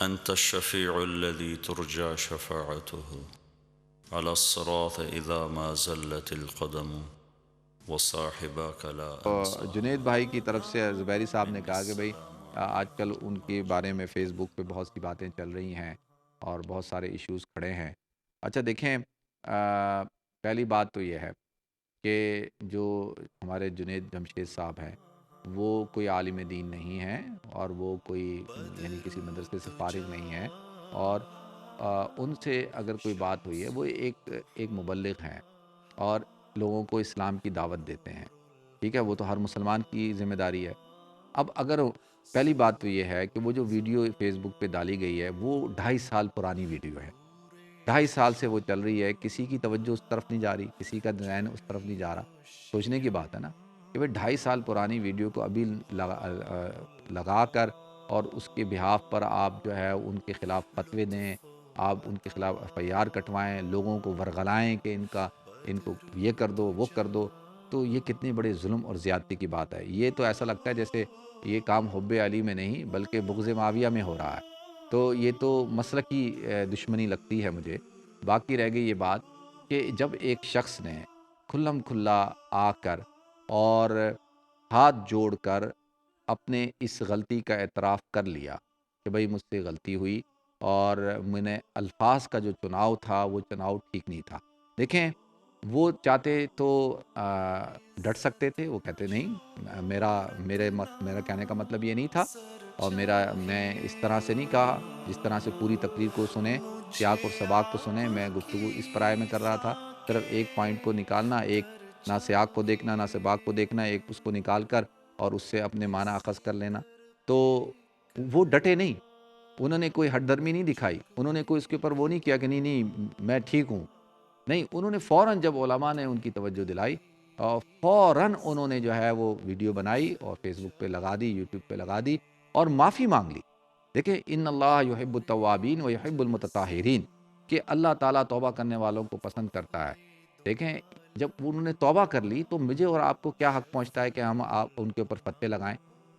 أنت الشفيع الذي ترجى شفاعته على الصراط إذا ما زلت القدم وصاحبك لا أنسى جنید بھائی کی طرف سے زبیری صاحب نے کہا کہ بھائی آج کل ان کے بارے میں فیس بک پہ بہت سی باتیں چل رہی ہیں اور بہت سارے ایشوز کھڑے ہیں۔ اچھا دیکھیں، پہلی بات تو یہ ہے کہ جو ہمارے جنید جمشید صاحب ہیں وہ کوئی عالم دین نہیں ہیں، اور وہ کوئی یعنی کسی مدرسے سے فارغ نہیں ہیں، اور ان سے اگر کوئی بات ہوئی ہے، وہ ایک مبلغ ہیں اور لوگوں کو اسلام کی دعوت دیتے ہیں، ٹھیک ہے؟ وہ تو ہر مسلمان کی ذمہ داری ہے۔ اب اگر پہلی بات تو یہ ہے کہ وہ جو ویڈیو فیس بک پہ ڈالی گئی ہے وہ 2.5 سال پرانی ویڈیو ہے، 2.5 سال سے وہ چل رہی ہے، کسی کی توجہ اس طرف نہیں جا رہی، کسی کا ذہن اس طرف نہیں جا رہا۔ سوچنے کی بات ہے نا کہ بھائی 2.5 سال پرانی ویڈیو کو ابھی لگا کر اور اس کے بہاف پر آپ جو ہے ان کے خلاف فتوے دیں، آپ ان کے خلاف ایف آئی آر کٹوائیں، لوگوں کو ورغلائیں کہ ان کو یہ کر دو وہ کر دو، تو یہ کتنی بڑے ظلم اور زیادتی کی بات ہے۔ یہ تو ایسا لگتا ہے جیسے یہ کام حب علی میں نہیں بلکہ بغض معاویہ میں ہو رہا ہے، تو یہ تو مسلکی دشمنی لگتی ہے مجھے۔ باقی رہ گئی یہ بات کہ جب ایک شخص نے کھلم کھلا آ کر اور ہاتھ جوڑ کر اپنے اس غلطی کا اعتراف کر لیا کہ بھئی مجھ سے غلطی ہوئی، اور میں نے الفاظ کا جو چناؤ تھا وہ چناؤ ٹھیک نہیں تھا۔ دیکھیں، وہ چاہتے تو ڈٹ سکتے تھے، وہ کہتے نہیں، میرا کہنے کا مطلب یہ نہیں تھا، اور میں اس طرح سے نہیں کہا، جس طرح سے پوری تقریر کو سنیں، سیاق اور سباق کو سنیں، میں گفتگو اس پرائے میں کر رہا تھا، صرف ایک پوائنٹ کو نکالنا، ایک نہ سیاق کو دیکھنا نہ سباق کو دیکھنا، ایک اس کو نکال کر اور اس سے اپنے معنی اخذ کر لینا۔ تو وہ ڈٹے نہیں، انہوں نے کوئی ہٹ درمی نہیں دکھائی، انہوں نے کوئی اس کے اوپر وہ نہیں کیا کہ نہیں نہیں میں ٹھیک ہوں، نہیں، انہوں نے فوراً جب علماء نے ان کی توجہ دلائی اور فوراً انہوں نے جو ہے وہ ویڈیو بنائی اور فیس بک پہ لگا دی، یوٹیوب پہ لگا دی اور معافی مانگ لی۔ دیکھیں، ان اللہ یحب التوابین و یحب المتطہرین، کہ اللہ تعالیٰ توبہ کرنے والوں کو پسند کرتا ہے۔ دیکھیں، جب انہوں نے توبہ کر لی تو مجھے اور آپ کو کیا حق پہنچتا ہے کہ ہم آپ ان کے اوپر فتوے لگائیں؟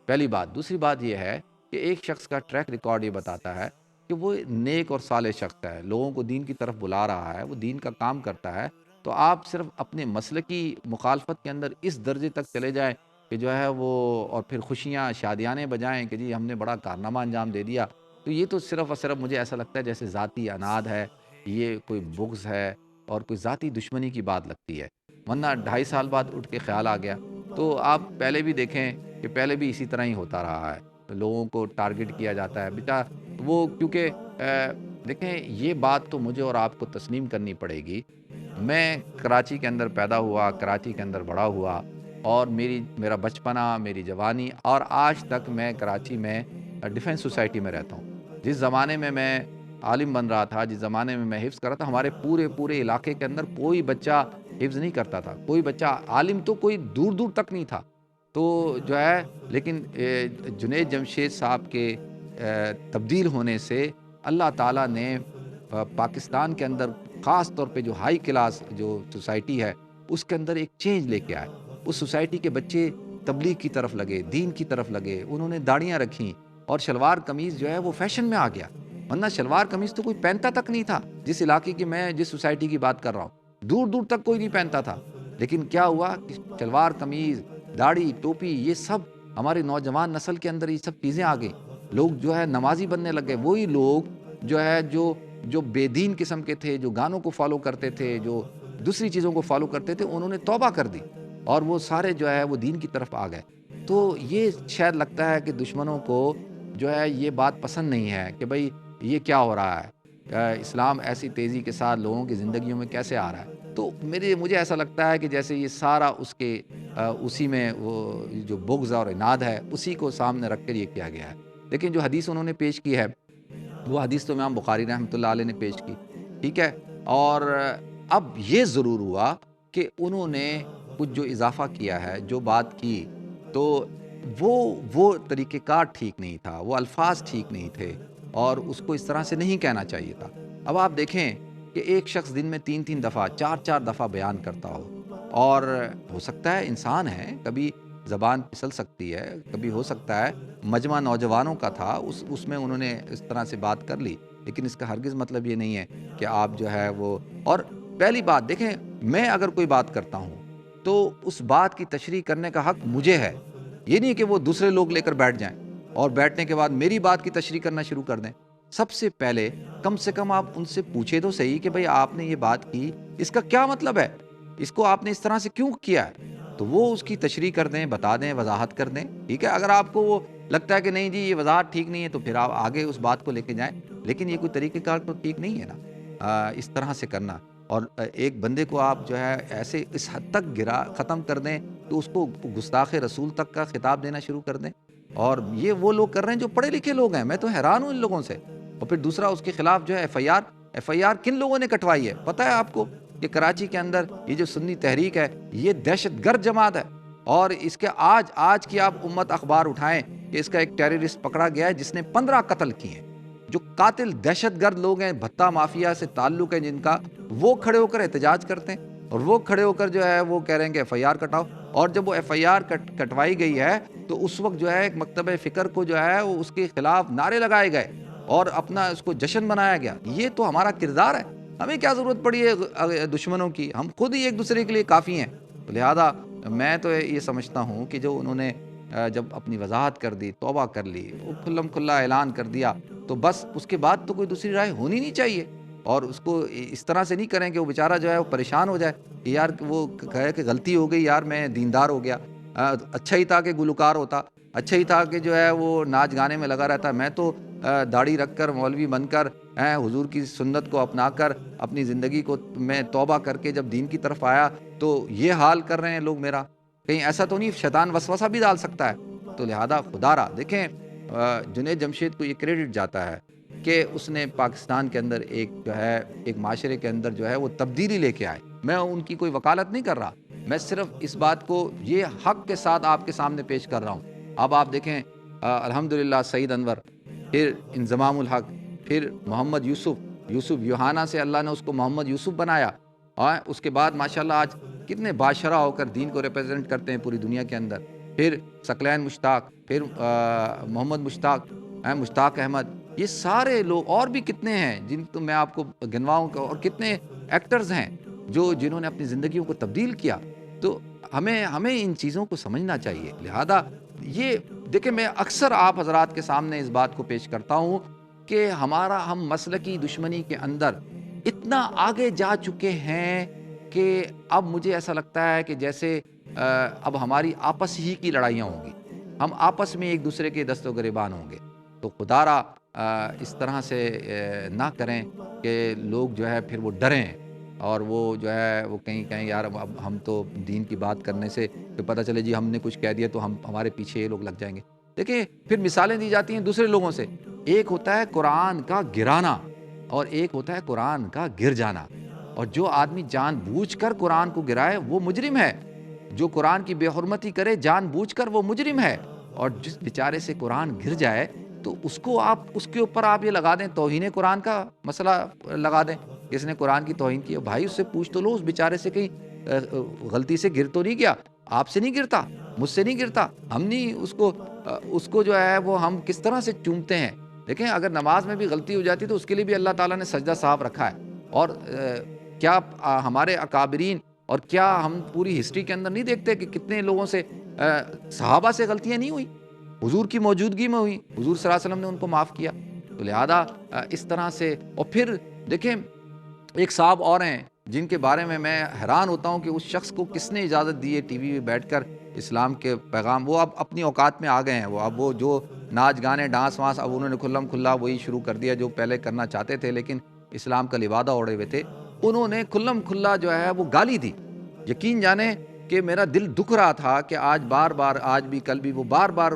پہلی بات۔ دوسری بات یہ ہے کہ ایک شخص کا ٹریک ریکارڈ یہ بتاتا ہے کہ وہ نیک اور صالح شخص ہے، لوگوں کو دین کی طرف بلا رہا ہے، وہ دین کا کام کرتا ہے، تو آپ صرف اپنے مسلکی مخالفت کے اندر اس درجے تک چلے جائیں کہ جو ہے وہ، اور پھر خوشیاں شادیانے بجائیں کہ جی ہم نے بڑا کارنامہ انجام دے دیا، تو یہ تو صرف اور صرف مجھے ایسا لگتا ہے جیسے ذاتی اناد ہے، یہ کوئی بغض ہے اور کوئی ذاتی دشمنی کی بات لگتی ہے۔ ورنہ 2.5 سال بعد اٹھ کے خیال آ گیا، تو آپ پہلے بھی دیکھیں کہ پہلے بھی اسی طرح ہی ہوتا رہا ہے، لوگوں کو ٹارگٹ کیا جاتا ہے بیٹا، وہ کیونکہ دیکھیں یہ بات تو مجھے اور آپ کو تسلیم کرنی پڑے گی۔ میں کراچی کے اندر پیدا ہوا، کراچی کے اندر بڑا ہوا، اور میرا بچپنا، میری جوانی اور آج تک میں کراچی میں ڈیفینس سوسائٹی میں رہتا ہوں۔ جس زمانے میں میں عالم بن رہا تھا، جس زمانے میں میں حفظ کر رہا تھا، ہمارے پورے علاقے کے اندر کوئی بچہ حفظ نہیں کرتا تھا، کوئی بچہ عالم تو کوئی دور دور تک نہیں تھا۔ تو جو ہے لیکن جنید جمشید صاحب کے تبدیل ہونے سے اللہ تعالیٰ نے پاکستان کے اندر خاص طور پہ جو ہائی کلاس جو سوسائٹی ہے اس کے اندر ایک چینج لے کے آئے۔ اس سوسائٹی کے بچے تبلیغ کی طرف لگے، دین کی طرف لگے، انہوں نے داڑیاں رکھیں، اور شلوار قمیض جو ہے وہ فیشن میں آ گیا، ورنہ شلوار قمیض تو کوئی پہنتا تک نہیں تھا، جس علاقے کی میں جس سوسائٹی کی بات کر رہا ہوں دور دور تک کوئی نہیں پہنتا تھا۔ لیکن کیا ہوا کہ شلوار قمیض، داڑھی، ٹوپی، یہ سب ہمارے نوجوان نسل کے اندر یہ سب چیزیں آ گئیں، لوگ جو ہے نمازی بننے لگ گئے، وہی لوگ جو ہے جو بے دین قسم کے تھے، جو گانوں کو فالو کرتے تھے، جو دوسری چیزوں کو فالو کرتے تھے، انہوں نے توبہ کر دی اور وہ سارے جو ہے وہ دین کی طرف آ گئے۔ تو یہ شاید لگتا ہے کہ دشمنوں کو جو ہے یہ بات پسند نہیں ہے کہ بھئی یہ کیا ہو رہا ہے، اسلام ایسی تیزی کے ساتھ لوگوں کی زندگیوں میں کیسے آ رہا ہے۔ تو مجھے ایسا لگتا ہے کہ جیسے یہ سارا اسی میں وہ جو بغض اور عناد ہے اسی کو سامنے رکھ کر یہ کیا گیا ہے۔ لیکن جو حدیث انہوں نے پیش کی ہے وہ حدیث تو امام بخاری رحمۃ اللہ علیہ نے پیش کی، ٹھیک ہے؟ اور اب یہ ضرور ہوا کہ انہوں نے کچھ جو اضافہ کیا ہے، جو بات کی، تو وہ طریقہ کار ٹھیک نہیں تھا، وہ الفاظ ٹھیک نہیں تھے، اور اس کو اس طرح سے نہیں کہنا چاہیے تھا۔ اب آپ دیکھیں کہ ایک شخص دن میں 3 دفعہ 4 دفعہ بیان کرتا ہو، اور ہو سکتا ہے انسان ہے، کبھی زبان پھسل سکتی ہے، کبھی ہو سکتا ہے مجمع نوجوانوں کا تھا، اس میں انہوں نے اس طرح سے بات کر لی، لیکن اس کا ہرگز مطلب یہ نہیں ہے کہ آپ جو ہے وہ اور پہلی بات دیکھیں، میں اگر کوئی بات کرتا ہوں تو اس بات کی تشریح کرنے کا حق مجھے ہے، یہ نہیں کہ وہ دوسرے لوگ لے کر بیٹھ جائیں اور بیٹھنے کے بعد میری بات کی تشریح کرنا شروع کر دیں۔ سب سے پہلے کم سے کم آپ ان سے پوچھے تو صحیح کہ بھئی آپ نے یہ بات کی، اس کا کیا مطلب ہے؟ اس کو آپ نے اس طرح سے کیوں کیا ہے؟ تو وہ اس کی تشریح کر دیں، بتا دیں، وضاحت کر دیں، ٹھیک ہے؟ اگر آپ کو وہ لگتا ہے کہ نہیں جی یہ وضاحت ٹھیک نہیں ہے تو پھر آپ آگے اس بات کو لے کے جائیں، لیکن یہ کوئی طریقہ کار تو ٹھیک نہیں ہے نا اس طرح سے کرنا۔ اور ایک بندے کو آپ جو ہے ایسے اس حد تک ختم کر دیں کہ اس کو گستاخ رسول تک کا خطاب دینا شروع کر دیں، اور یہ وہ لوگ کر رہے ہیں جو پڑھے لکھے لوگ ہیں، میں تو حیران ہوں ان لوگوں سے۔ اور پھر دوسرا اس کے خلاف جو ہے ایف آئی آر کن لوگوں نے کٹوائی ہے پتہ ہے آپ کو؟ کہ کراچی کے اندر یہ جو سنی تحریک ہے یہ دہشت گرد جماعت ہے، اور اس کے آج کی آپ امت اخبار اٹھائیں کہ اس کا ایک ٹیررسٹ پکڑا گیا ہے جس نے 15 قتل کیے ہیں۔ جو قاتل دہشت گرد لوگ ہیں، بھتہ مافیا سے تعلق ہے جن کا، وہ کھڑے ہو کر احتجاج کرتے ہیں، اور وہ کھڑے ہو کر جو ہے وہ کہہ رہے ہیں کہ ایف آئی آر کٹاؤ، اور جب وہ ایف آئی آر کٹوائی گئی ہے تو اس وقت جو ہے ایک مکتبہ فکر کو جو ہے وہ اس کے خلاف نعرے لگائے گئے اور اپنا اس کو جشن بنایا گیا۔ یہ تو ہمارا کردار ہے، ہمیں کیا ضرورت پڑی ہے دشمنوں کی؟ ہم خود ہی ایک دوسرے کے لیے کافی ہیں۔ لہذا میں تو یہ سمجھتا ہوں کہ جو انہوں نے جب اپنی وضاحت کر دی، توبہ کر لی، وہ کھلم کھلا اعلان کر دیا، تو بس اس کے بعد تو کوئی دوسری رائے ہونی نہیں چاہیے، اور اس کو اس طرح سے نہیں کریں کہ وہ بیچارہ جو ہے وہ پریشان ہو جائے کہ یار وہ کہے کہ غلطی ہو گئی یار، میں دیندار ہو گیا، اچھا ہی تھا کہ گلوکار ہوتا، اچھا ہی تھا کہ جو ہے وہ ناچ گانے میں لگا رہتا، میں تو داڑھی رکھ کر مولوی بن کر حضور کی سنت کو اپنا کر اپنی زندگی کو میں توبہ کر کے جب دین کی طرف آیا تو یہ حال کر رہے ہیں لوگ میرا، کہیں ایسا تو نہیں شیطان وسوسہ بھی ڈال سکتا ہے؟ تو لہذا خدا را دیکھیں، جنید جمشید کو یہ کریڈٹ جاتا ہے کہ اس نے پاکستان کے اندر ایک جو ہے ایک معاشرے کے اندر جو ہے وہ تبدیلی لے کے آئے۔ میں ان کی کوئی وکالت نہیں کر رہا، میں صرف اس بات کو یہ حق کے ساتھ آپ کے سامنے پیش کر رہا ہوں۔ اب آپ دیکھیں الحمدللہ سعید انور، پھر انضمام الحق، پھر محمد یوسف یوحنا سے اللہ نے اس کو محمد یوسف بنایا، اور اس کے بعد ماشاءاللہ آج کتنے باشرہ ہو کر دین کو ریپرزینٹ کرتے ہیں پوری دنیا کے اندر۔ پھر ثقلین مشتاق، پھر محمد مشتاق احمد، یہ سارے لوگ اور بھی کتنے ہیں جن کو میں آپ کو گنواؤں، اور کتنے ایکٹرز ہیں جنہوں نے اپنی زندگیوں کو تبدیل کیا۔ تو ہمیں ان چیزوں کو سمجھنا چاہیے۔ لہذا یہ دیکھیں، میں اکثر آپ حضرات کے سامنے اس بات کو پیش کرتا ہوں کہ ہم مسلکی دشمنی کے اندر اتنا آگے جا چکے ہیں کہ اب مجھے ایسا لگتا ہے کہ جیسے اب ہماری آپس ہی کی لڑائیاں ہوں گی، ہم آپس میں ایک دوسرے کے دست و گریبان ہوں گے۔ تو خدا را اس طرح سے نہ کریں کہ لوگ جو ہے پھر وہ ڈریں، اور وہ جو ہے وہ کہیں یار اب ہم تو دین کی بات کرنے سے پھر پتہ چلے جی ہم نے کچھ کہہ دیا تو ہمارے پیچھے یہ لوگ لگ جائیں گے۔ دیکھیں پھر مثالیں دی جاتی ہیں دوسرے لوگوں سے، ایک ہوتا ہے قرآن کا گرانا اور ایک ہوتا ہے قرآن کا گر جانا، اور جو آدمی جان بوجھ کر قرآن کو گرائے وہ مجرم ہے، جو قرآن کی بے حرمتی کرے جان بوجھ کر وہ مجرم ہے، اور جس بیچارے سے قرآن گر جائے تو اس کے اوپر آپ یہ لگا دیں توہین قرآن کا مسئلہ لگا دیں، جس نے قرآن کی توہین کی۔ بھائی اس سے پوچھ تو لو اس بیچارے سے کہیں غلطی سے گر تو نہیں گیا، آپ سے نہیں گرتا، مجھ سے نہیں گرتا، ہم نہیں اس کو جو ہے وہ ہم کس طرح سے چومتے ہیں۔ دیکھیں اگر نماز میں بھی غلطی ہو جاتی تو اس کے لیے بھی اللہ تعالیٰ نے سجدہ صاحب رکھا ہے، اور کیا ہمارے اکابرین اور کیا ہم پوری ہسٹری کے اندر نہیں دیکھتے کہ کتنے لوگوں سے صحابہ سے غلطیاں نہیں ہوئی، حضور کی موجودگی میں ہوئی، حضور صلی اللہ علیہ وسلم نے ان کو معاف کیا۔ تو لہذا اس طرح سے، اور پھر دیکھیں ایک صاحب اور ہیں جن کے بارے میں حیران ہوتا ہوں کہ اس شخص کو کس نے اجازت دی ہے ٹی وی میں بیٹھ کر اسلام کے پیغام، وہ اب اپنی اوقات میں آ گئے ہیں، وہ جو ناچ گانے ڈانس وانس اب انہوں نے کھلم کھلا وہی شروع کر دیا جو پہلے کرنا چاہتے تھے لیکن اسلام کا لبادہ اوڑے ہوئے تھے، انہوں نے کھلم کھلا جو ہے وہ گالی دی۔ یقین جانیں کہ میرا دل دکھ رہا تھا کہ آج بھی کل بھی وہ بار بار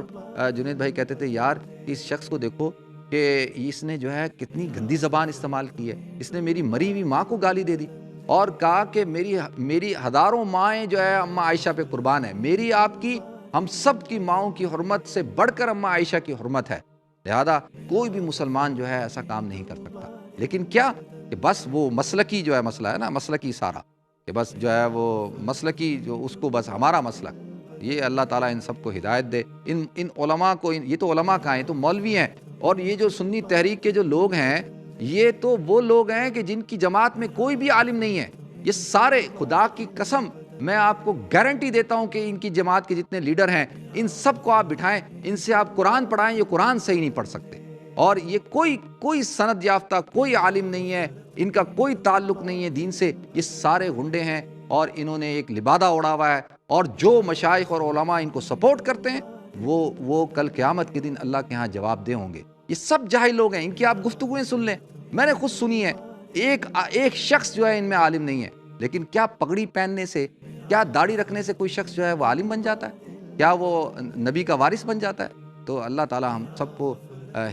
جنید بھائی کہتے تھے یار اس شخص کو دیکھو کہ اس نے جو ہے کتنی گندی زبان استعمال کی ہے، اس نے میری مری ہوئی ماں کو گالی دے دی، اور کہا کہ میری ہزاروں مائیں جو ہے اماں عائشہ پہ قربان ہے، میری آپ کی ہم سب کی ماؤں کی حرمت سے بڑھ کر اماں عائشہ کی حرمت ہے، لہذا کوئی بھی مسلمان جو ہے ایسا کام نہیں کر سکتا۔ لیکن کیا کہ بس وہ مسلکی جو ہے مسئلہ ہے نا، مسلکی سارا، کہ بس جو ہے وہ مسلکی جو اس کو بس ہمارا مسلک، یہ اللہ تعالیٰ ان سب کو ہدایت دے. ان علماء کو, یہ تو علماء کہاں ہیں, تو مولوی ہیں. اور یہ جو سنی تحریک کے جو لوگ ہیں, یہ تو وہ لوگ ہیں کہ جن کی جماعت میں کوئی بھی عالم نہیں ہے. یہ سارے, خدا کی قسم میں آپ کو گارنٹی دیتا ہوں کہ ان کی جماعت کے جتنے لیڈر ہیں, ان سب کو آپ بٹھائیں, ان سے آپ قرآن پڑھائیں, یہ قرآن صحیح نہیں پڑھ سکتے. اور یہ کوئی سند یافتہ کوئی عالم نہیں ہے, ان کا کوئی تعلق نہیں ہے دین سے. یہ سارے غنڈے ہیں اور انہوں نے ایک لبادہ اڑا ہوا ہے. اور جو مشائخ اور علماء ان کو سپورٹ کرتے ہیں وہ کل قیامت کے دن اللہ کے ہاں جواب دہ ہوں گے. یہ سب جاہل لوگ ہیں, ان کی آپ گفتگویں سن لیں, میں نے خود سنی ہے. ایک شخص جو ہے ان میں عالم نہیں ہے. لیکن کیا پگڑی پہننے سے, کیا داڑھی رکھنے سے کوئی شخص جو ہے وہ عالم بن جاتا ہے؟ کیا وہ نبی کا وارث بن جاتا ہے؟ تو اللہ تعالیٰ ہم سب کو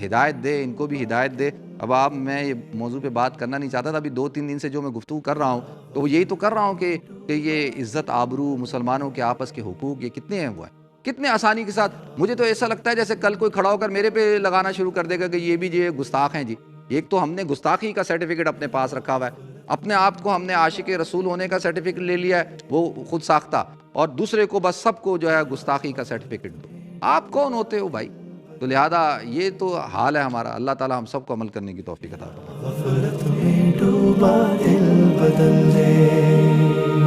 ہدایت دے, ان کو بھی ہدایت دے. اب آپ, میں یہ موضوع پہ بات کرنا نہیں چاہتا تھا, ابھی 2-3 دن سے جو میں گفتگو کر رہا ہوں تو یہی تو کر رہا ہوں کہ یہ عزت آبرو, مسلمانوں کے آپس کے حقوق, یہ کتنے ہیں, وہ ہیں کتنے آسانی کے ساتھ. مجھے تو ایسا لگتا ہے جیسے کل کوئی کھڑا ہو کر میرے پہ لگانا شروع کر دے گا کہ یہ بھی جو گستاخ ہیں جی. ایک تو ہم نے گستاخی کا سرٹیفکیٹ اپنے پاس رکھا ہوا ہے, اپنے آپ کو ہم نے عاشق رسول ہونے کا سرٹیفکیٹ لے لیا ہے, وہ خود ساختہ, اور دوسرے کو بس سب کو جو ہے گستاخی کا سرٹیفکیٹ دو. آپ کون ہوتے ہو بھائی؟ تو لہذا یہ تو حال ہے ہمارا. اللہ تعالیٰ ہم سب کو عمل کرنے کی توفیق عطا فرمائے. غفلت میں ڈوبا دل بدل دے.